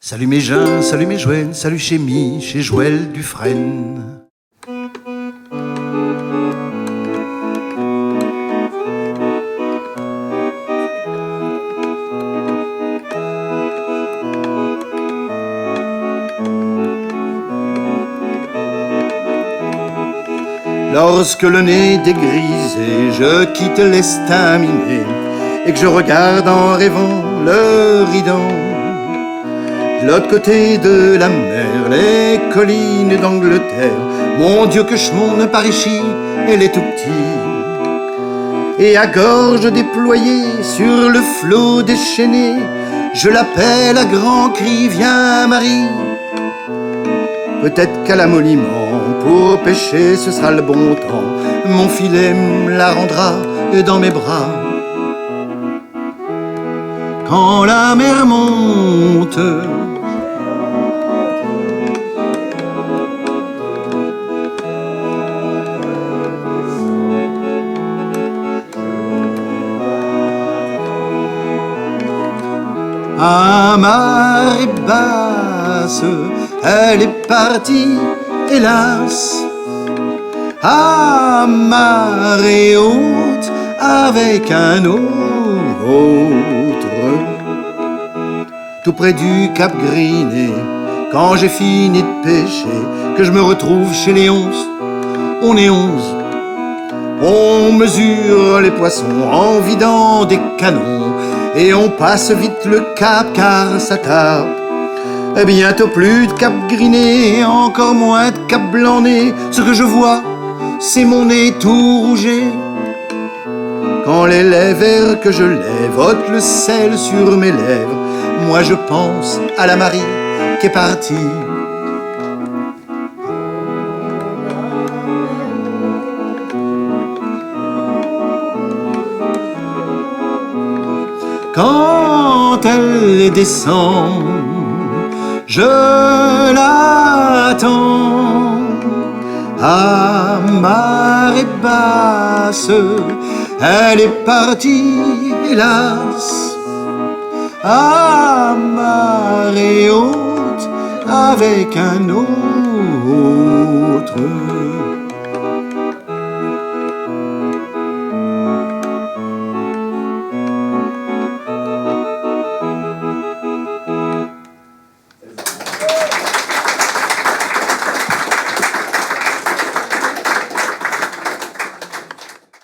Salut mes Jeans, salut mes Joël, salut chez Mi, chez Joël Dufresne. Lorsque le nez dégrisé, je quitte l'estaminet et que je regarde en rêvant le Ridan. De l'autre côté de la mer, les collines d'Angleterre, mon Dieu que je monte par ici, elle est tout petit. Et à gorge déployée sur le flot déchaîné, je l'appelle à grands cris, viens Marie. Peut-être qu'à l'amoliment, pour pêcher ce sera le bon temps, mon filet me la rendra dans mes bras. Quand la mer monte, à marée basse, elle est partie, hélas. À marée haute, avec un autre, tout près du Cap Griné, quand j'ai fini de pêcher, que je me retrouve chez les 11, on est 11. On mesure les poissons en vidant des canons, et on passe vite le cap car ça tape. Et bientôt plus de Cap Griné, encore moins de Cap Blanc-Nez. Ce que je vois, c'est mon nez tout rougé. Quand les laits verts que je lève ôtent le sel sur mes lèvres, moi je pense à la Marie qui est partie. Quand elle descend, je l'attends à marée basse, elle est partie, hélas. À marée haute, avec un autre.